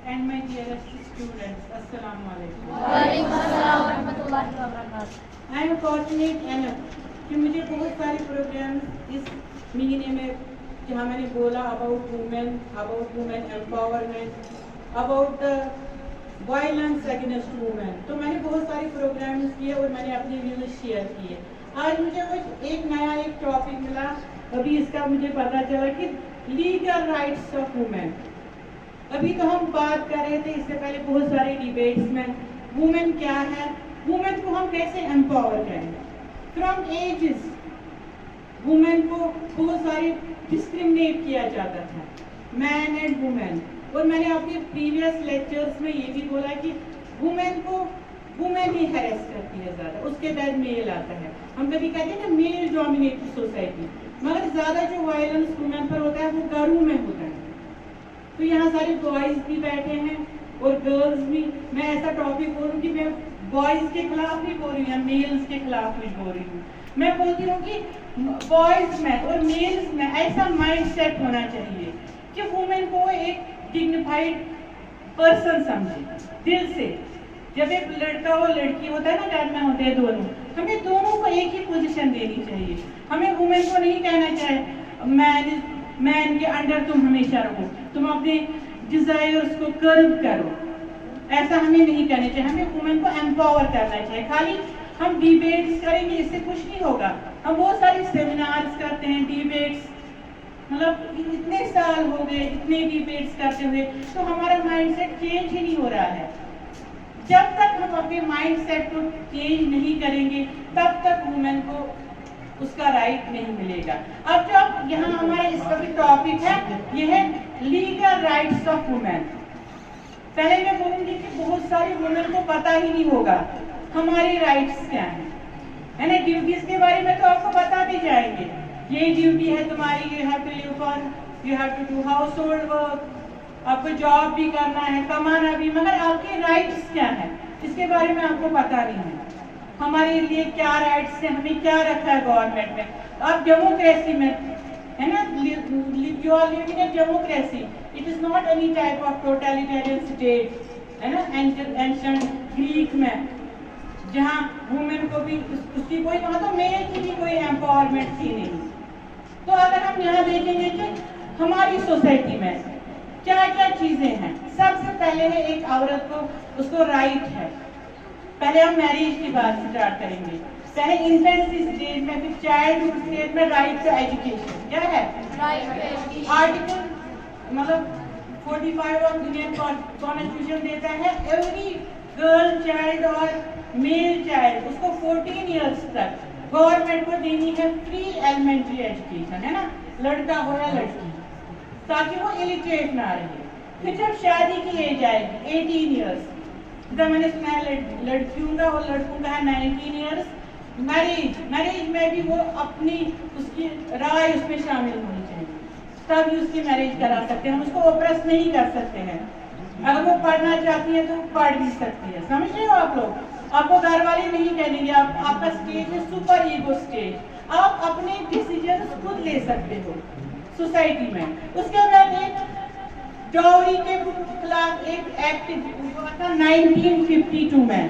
and my dearest students, Assalamu alaikum. Walaikum assalam warahmatullahi wabarakatuh. I am fortunate enough कि मुझे बहुत सारे programmes इस महीने में जहाँ मैंने बोला about women empowerment, about violence against women, तो मैंने बहुत सारे प्रोग्राम्स किए और मैंने अपने व्यूज शेयर किए. आज मुझे कुछ एक नया टॉपिक मिला, अभी इसका मुझे पता चला कि लीगल राइट्स ऑफ वुमेन. अभी तो हम बात कर रहे थे इससे पहले बहुत सारे डिबेट्स में वुमेन क्या है, वुमेन को हम कैसे एम्पावर करेंगे. फ्रॉम एजेस वुमेन को बहुत सारे डिस्क्रिमिनेट किया जाता था, मैन एंड वुमेन. और मैंने अपने प्रीवियस लेक्चर्स में ये भी बोला कि वुमेन ही हैरेस करती है ज़्यादा, उसके बाद मेल आता है. हम कभी कहते हैं ना मेल डोमिनेटेड सोसाइटी, मगर ज़्यादा जो वायलेंस वुमेन पर होता है वो घरों में होता है. तो यहाँ सारे बॉयज़ भी बैठे हैं और गर्ल्स भी. मैं ऐसा टॉपिक बोलूँ कि मैं बॉयज़ के खिलाफ नहीं बोल रही हूँ, मेल्स के खिलाफ नहीं बोल रही हूँ. मैं बोलती हूँ कि बॉयज़ में और मेल्स में ऐसा माइंड सेट होना चाहिए कि वुमेन को एक डिग्निफाइड पर्सन समझे दिल से. जब एक लड़का और लड़की होता है ना, घर में होते हैं दोनों, हमें दोनों को एक ही पोजीशन देनी चाहिए. हमें वुमेन को नहीं कहना चाहिए मैन के अंडर तुम हमेशा रहो, तुम अपने डिजायर्स को कर्ब करो. ऐसा हमें नहीं करना चाहिए. हमें वुमेन को एम्पावर करना चाहिए. खाली हम डिबेट्स करेंगे इससे कुछ नहीं होगा. हम बहुत सारे सेमिनार्स करते हैं, डिबेट्स, मतलब इतने साल हो गए इतने डिबेट्स करते हुए, तो हमारा माइंड सेट चेंज ही नहीं हो रहा है. जब तक हम अपने माइंड सेट को चेंज नहीं करेंगे तब तक वुमेन को उसका राइट नहीं मिलेगा. अब जो यहाँ हमारा इसका भी टॉपिक है, यह है लीगल राइट्स ऑफ वुमेन. पहले मैं बोलूंगी कि बहुत सारी वुमेन को पता ही नहीं होगा हमारी राइट्स क्या हैं, है ना. ड्यूटीज के बारे में तो आपको बता भी जाएंगे, ये ड्यूटी है तुम्हारी, you have to live for, you have to do household work, आपको जॉब भी करना है, कमाना भी, मगर आपके राइट्स क्या हैं इसके बारे में आपको पता नहीं है. हमारे लिए क्या राइट्स हैं, हमें क्या रखा है गवर्नमेंट में. अब डेमोक्रेसी में है ना, you are living in democracy, it is not any type of totalitarian state, है ना. एंशिएंट ग्रीक में जहाँ वुमेन को भी उसकी कोई, वहाँ तो मेल की भी कोई एम्पावरमेंट थी नहीं. तो अगर हम यहाँ देखेंगे कि हमारी सोसाइटी में क्या क्या चीजें हैं, सबसे पहले है एक औरत को उसको राइट है. पहले हम मैरिज की बात स्टार्ट करेंगे. पहले इन्फेंसी स्टेज में, फिर चाइल्डहुड स्टेज में राइट टू एजुकेशन क्या है, आर्टिकल मतलब 45 ऑफ इंडियन कॉन्स्टिट्यूशन देता है एवरी गर्ल चाइल्ड और मेल चाइल्ड उसको 14 इयर्स तक गवर्नमेंट को देनी है फ्री एलिमेंट्री एजुकेशन, है ना, लड़का हो या लड़की, ताकि वो इलिटरेट ना रहे. फिर जब शादी की एज आएगी 18 इयर्स, जब मैंने सुना है लड़कियों का और लड़कों का है 19 इयर्स, मैरिज में भी वो अपनी उसकी राय उसमें शामिल होनी चाहिए, तभी उसकी मैरिज करा सकते हैं. हम उसको ऑप्रेस नहीं कर सकते हैं. अगर वो पढ़ना चाहती है तो पढ़ भी सकती है. समझ रहे हो आप लोग. आपको घर वाले नहीं कहेंगे, आपका स्टेज है सुपर ईगो स्टेज, आप अपने डिसीजन खुद ले सकते हो सोसाइटी में. उसके बाद एक डाउरी के खिलाफ एक एक्ट हुआ था 1952 में,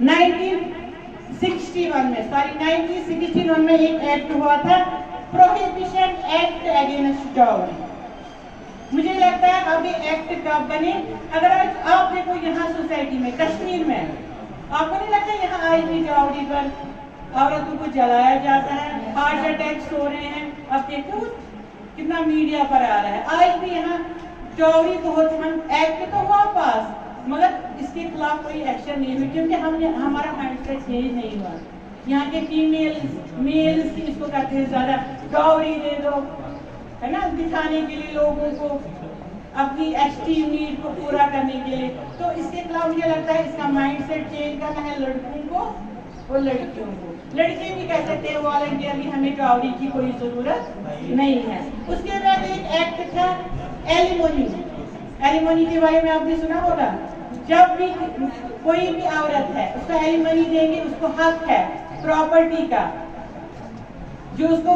1961 में एक एक्ट हुआ था, प्रोहिबिशन एक्ट अगेंस्ट डाउरी. मुझे लगता है अब ये एक्ट कब बने. अगर आज आप देखो यहाँ सोसाइटी में, कश्मीर में, आपको नहीं लगता यहाँ आज भी डाउरी पर औरतों को जलाया जाता है, हार्ट अटैक्स हो रहे हैं. अब देखो कितना मीडिया पर आ रहा है. आज भी यहाँ डाउरी बहुत, हम एक्ट तो हुआ पास, मगर इसके खिलाफ कोई एक्शन नहीं हुई, क्योंकि हमारा माइंडसेट चेंज नहीं हुआ. यहाँ के मेल्स इसको कहते हैं ज्यादा, डाउरी दे दो, है ना, दिखाने के लिए लोगों को, अपनी एस्टीम नीड को पूरा करने के लिए. तो इसके खिलाफ मुझे लगता है इसका माइंडसेट चेंज करना है लड़कों को और लड़कियों को. लड़के भी कह सकते हैं वॉलंटियरली हमें डाउरी की कोई जरूरत नहीं है. उसके बाद एक एक्ट था एलिमोनी. एलिमोनी के बारे में आपने सुना होगा. जब भी कोई भी औरत है उसको एलिमनी देंगे, उसको हक है प्रॉपर्टी का, जो उसको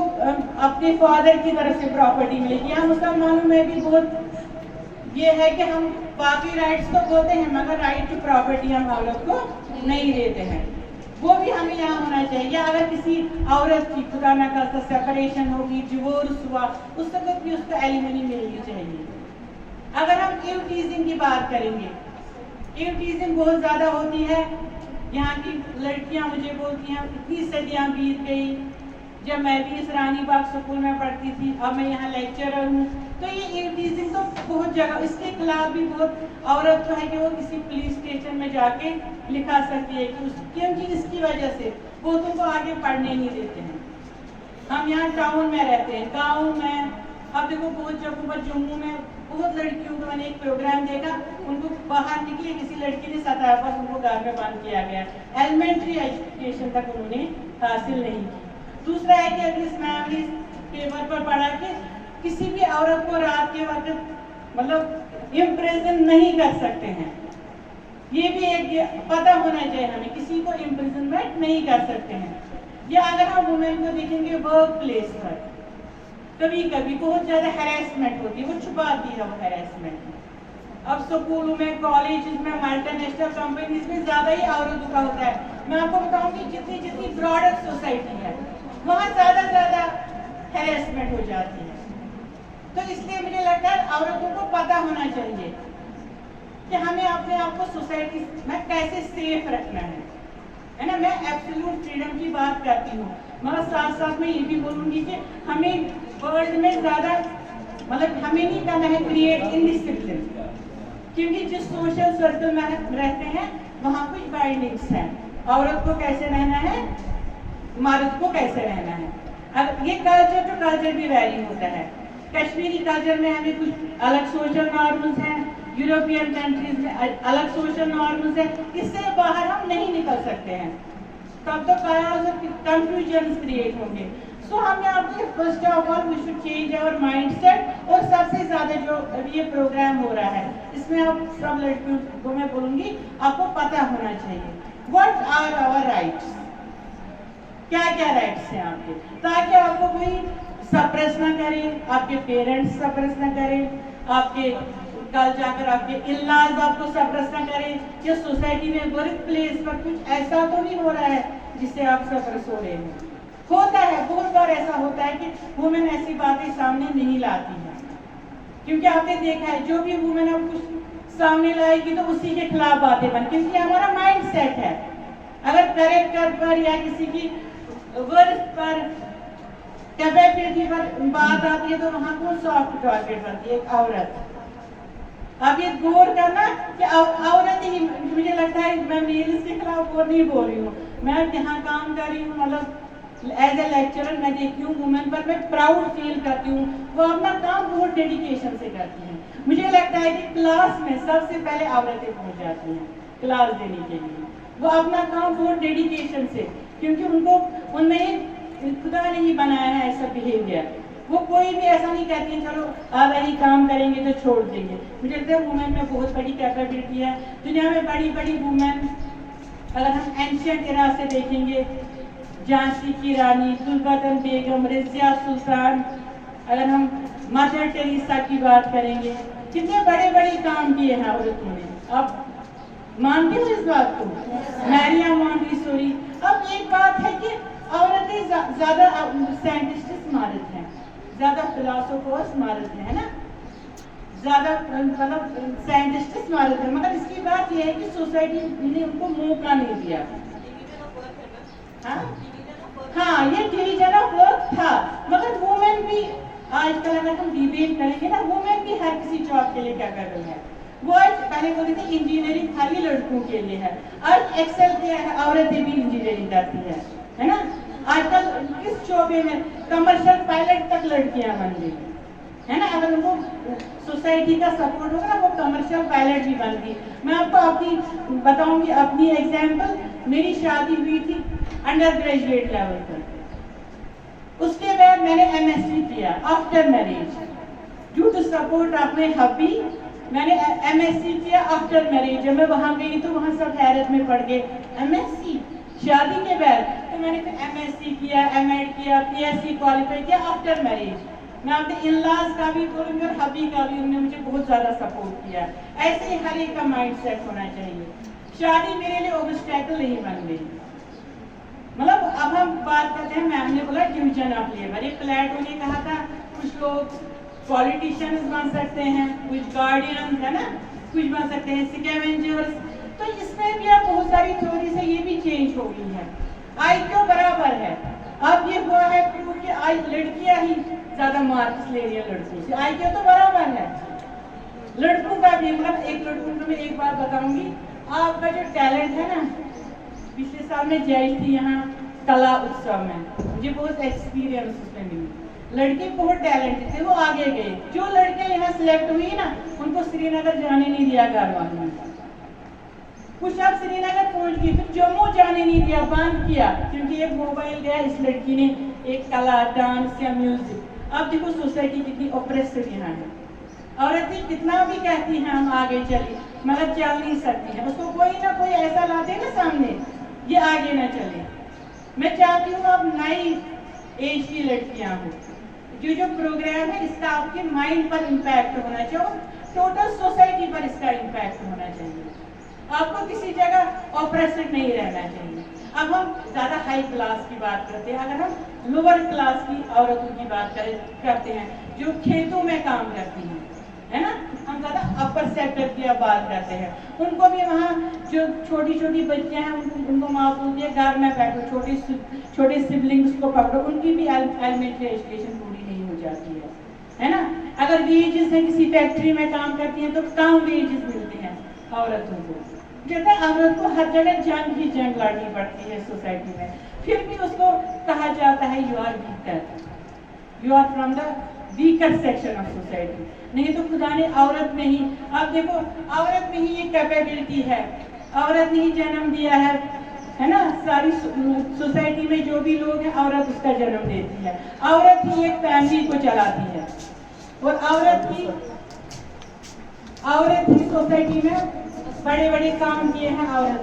अपने फादर की तरफ से प्रॉपर्टी मिलेगी. यहाँ मुसलमानों में भी बहुत یہ ہے کہ ہم باقی رائٹس تو بولتے ہیں مگر رائٹ ٹو پراپرٹی ہم عورت کو نہیں دیتے ہیں، وہ بھی ہمیں یہاں ہونا چاہیے. اگر کسی عورت کی خدا نہ خاصہ سیپریشن ہوگی، ڈیورس ہوا، اس وقت بھی اس کو ایلیمنی ملنی چاہیے. اگر ہم ایو ٹیزنگ کی بات کریں گے، ایو ٹیزنگ بہت زیادہ ہوتی ہے. یہاں کی لڑکیاں مجھے بولتی ہیں اتنی صدیاں بیت گئی، جب میں بھی اس رانی باغ اسکول میں پڑھتی تھی، اب میں یہاں لیکچرر ہوں. تو یہ ایو ٹیزنگ تو بہت جگہ، اس کے خلاف بھی بہت عورت جو ہے کہ وہ کسی پولیس اسٹیشن میں جا کے لکھا سکتی ہے کہ کیونکہ اس کی وجہ سے بہتوں کو آگے پڑھنے نہیں دیتے ہیں. ہم یہاں ٹاؤن میں رہتے ہیں، گاؤں میں اب دیکھو بہت جگہوں پر، جموں میں بہت لڑکیوں کو میں نے ایک پروگرام دیکھا، ان کو باہر نکلے کسی لڑکی نے ستایا، بس ان کو گھر میں بند کیا گیا. ایلیمنٹری ایجوکیشن تک انہوں نے حاصل نہیں کی. دوسرا ہے کہ ابھی اس میں نے پیپر پر پڑھا کہ کسی بھی عورت کو رات کے وقت مطلب امپریزن نہیں کر سکتے ہیں. یہ بھی ایک پتہ ہونا چاہیے ہمیں، کسی کو امپریزنمنٹ نہیں کر سکتے ہیں. یا اگر ہم وومن کو دیکھیں گے ورک پلیس پر کبھی کبھی بہت زیادہ ہیراسمنٹ ہوتی ہے، وہ چھپاتی ہے وہ ہیراسمنٹ. اب سکولوں میں، کالجز میں، ملٹی نیشنل کمپنیز میں زیادہ ہی عورتوں کا ہوتا ہے. میں آپ کو بتاؤں کہ جتنی براڈر سوسائٹی ہے وہاں زیادہ ہیراسمنٹ ہو جاتی ہے. تو اس لیے مجھے لگتا ہے عورتوں کو پتہ ہونا چاہیے کہ ہمیں اپنے آپ کو سوسائٹی میں کیسے سیف رکھنا ہے نا. میں ایبسولوٹ فریڈم کی بات کرتی ہوں، مگر ساتھ ساتھ میں یہ بھی بولوں گی کہ ہمیں ورلڈ میں زیادہ مطلب ہمیں نہیں کرنا ہے کریٹ انڈسپلن، کیونکہ جس سوشل سرکل میں رہتے ہیں وہاں کچھ بائنڈنگس ہیں. عورت کو کیسے رہنا ہے، مرد کو کیسے رہنا ہے. اب یہ کلچر ٹو کلچر بھی ویری ہوتا ہے. کشمیری کلچر میں ہمیں کچھ الگ سوشل نارمز ہیں، یورپین کنٹریز میں الگ سوشل نارمز ہیں. اس سے باہر ہم نہیں نکل سکتے ہیں، تب تو کایاس اور کنفیوژنز کریٹ ہوں گے. سو ہم یہاں پہ first of all we should change our mindset. اور سب سے زیادہ جو یہ پروگرام ہو رہا ہے اس میں آپ سب لڑکیوں کو میں بولوں گی آپ کو پتہ ہونا چاہیے واٹ آر آور رائٹس، کیا کیا رائٹس ہیں آپ کے، تاکہ آپ کو کوئی سپریس نہ کرے، آپ کے پیرنٹس سپریس نہ کرے، آپ کے کل جا کر آپ کے ان-لاز آپ کو سپریس نہ کرے، یا سوسائٹی میں ورک پلیس پر کچھ ایسا تو نہیں ہو رہا ہے جس سے آپ سپریس ہو رہے ہیں. ہوتا ہے بہت بار ایسا ہوتا ہے کہ وومن ایسی باتیں سامنے نہیں لاتی ہیں، کیونکہ آپ نے دیکھا ہے جو بھی وومن اب کچھ سامنے لائے گی تو اسی کے خلاف باتیں بن، کیونکہ ہمارا مائنڈ سیٹ ہے. اگر کریکٹر پر یا کسی کی ورک پر، کیپیبلٹی پر بات آتی ہے تو وہاں کون سافٹ ٹارگیٹ بنتی ہے ایک عورت. اب یہ غور کرنا کہ عورت ہی، مجھے لگتا ہے میں میلز کے خلاف وہ نہیں بول رہی ہوں، میں جہاں کام کر رہی ہوں مطلب ایز اے لیکچرر میں دیکھتی ہوں وومن پر میں پراؤڈ فیل کرتی ہوں، وہ اپنا کام بہت ڈیڈیکیشن سے کرتی ہیں. مجھے لگتا ہے کہ کلاس میں سب سے پہلے عورتیں پہنچ جاتی ہیں کلاس دینے کے لیے، وہ اپنا کام بہت ڈیڈیکیشن سے، کیونکہ ان کو ان میں خدا نے ہی بنایا ہے ایسا بیہیویئر. وہ کوئی بھی ایسا نہیں کہتی ہیں چلو آدھا ہی کام کریں گے تو چھوڑ دیں گے. مجھے لگتا ہے وومن میں بہت بڑی کیپیبلٹی ہے. دنیا میں بڑی بڑی وومن اگر ہم اینشینٹ ایرا سے دیکھیں گے، جھانسی کی رانی، تلبتن بیگم، رضیہ سلطان، اگر ہم مدر ٹریسا کی بات کریں گے، کتنے بڑے بڑے کام کیے ہیں عورتوں نے. آپ مانتے ہو اس بات کو؟ میریم مونٹیسوری. اب ایک بات ہے کہ عورتیں زیادہ سائنٹسٹس مرد ہیں، زیادہ فلاسفرس مرد ہیں نا، زیادہ مطلب سائنٹسٹس مرد ہیں، مگر اس کی بات یہ ہے کہ سوسائٹی نے ان کو موقع نہیں دیا. ہاں یہ ڈویژن آف ورک تھا، مگر وومن بھی آج کل اگر ہم ڈیبیٹ کریں گے نا، وومن بھی ہر کسی جاب کے لیے کیپیبل ہے. وہ پہلے بولتے تھے انجینئرنگ خالی لڑکوں کے لیے ہے، آج ایکسل کے عورتیں بھی انجینئرنگ کرتی ہے نا. آج کل کس شعبے میں کمرشل پائلٹ تک لڑکیاں بن گئی ہے نا. اگر ان کو سوسائٹی کا سپورٹ ہوگا نا وہ کمرشل پائلٹ بھی بن گئی. میں آپ کو اپنی بتاؤں گی اپنی ایگزامپل. میری شادی ہوئی تھی انڈر گریجویٹ لیول پر، اس کے بعد میں نے ایم ایس سی کیا after marriage due to support of my hubby. میں نے ایم ایس سی کیا آفٹر میریج. جب میں وہاں گئی تو وہاں سب حیرت میں پڑ گئے، ایم ایس سی شادی کے بعد. تو میں نے پھر ایم ایس سی کیا، ایم ایڈ کیا، پی ایس سی کوالیفائی کیا آفٹر میریج. मैं अपने इन-लॉज का भी बोलूँगी और हबी का भी, उन्होंने मुझे बहुत ज़्यादा सपोर्ट किया। ऐसे ही हर एक का माइंड सेट होना चाहिए। शादी मेरे लिए ऑब्स्टैकल नहीं बन गई। मतलब अब हम बात करते हैं, मैम ने बोला डिवीजन ऑफ लेबर, ये प्लेटो ने कहा था कुछ लोग पॉलिटिशियंस बन सकते हैं, कुछ गार्डियन है ना, कुछ बन सकते हैं स्कैवेंजर्स। तो इसमें भी अब बहुत सारी थ्योरी से ये भी चेंज हो गई है। आई क्यों बराबर है, अब ये हुआ है प्रूव कि आई लड़कियां ही ज्यादा मार्क्स ले रही है लड़कों से, आई क्यों तो बराबर है। लड़कों का भी, मतलब एक लड़कों को मैं एक बात बताऊंगी, आपका जो टैलेंट है ना, पिछले साल में जज थी यहाँ कला उत्सव में, मुझे बहुत एक्सपीरियंस उसमें मिली। लड़के बहुत टैलेंटेड थे, वो आगे गए। जो लड़के यहाँ सिलेक्ट हुई ना, उनको श्रीनगर जाने नहीं दिया घर वालों ने। कुछ अब श्रीनगर पहुंच गई, फिर जम्मू जाने नहीं दिया, बंद किया, क्योंकि एक मोबाइल गया इस लड़की ने, एक कला, डांस या म्यूजिक। अब देखो सोसाइटी कितनी ऑप्रेसिव यहाँ है। औरतें कितना भी कहती हैं हम आगे चले, मगर चल नहीं सकती है, उसको कोई ना कोई ऐसा ला दे ना सामने, ये आगे ना चले। मैं चाहती हूँ अब नई एज की लड़कियां हो, जो प्रोग्राम है इसका आपके माइंड पर इम्पैक्ट होना चाहिए, टोटल सोसाइटी पर इसका इम्पैक्ट होना चाहिए। आपको किसी जगह ऑपरेशन नहीं रहना चाहिए। अब हम ज्यादा हाई क्लास की बात करते हैं, अगर हम लोअर क्लास की औरतों की बात करते हैं जो खेतों में काम करती हैं, है ना, हम ज्यादा अपर सेक्टर की अब बात करते हैं, उनको भी वहाँ जो छोटी छोटी बच्चियां हैं उनको माँ बोलती है घर में बैठो, छोटे सिबलिंग्स को पकड़ो, उनकी भी एलिमेंट्री एजुकेशन पूरी नहीं हो जाती है ना। अगर वेजेस है, किसी फैक्ट्री में काम करती हैं तो कम वेजेस मिलते हैं औरतों को। कहते हैं औरत को हर जगह जंग ही जंग लड़नी पड़ती है सोसाइटी में, फिर भी उसको कहा जाता है you are weaker, you are from the weaker section of society. नहीं तो खुदा ने औरत में ही, अब देखो औरत में ही ये कैपेबिलिटी है, औरत ने ही जन्म दिया है ना। सारी सोसाइटी में जो भी लोग हैं औरत उसका जन्म देती है, औरत ही एक फैमिली को चलाती है, और औरत ही सोसाइटी में बड़े बड़े काम किए हैं औरत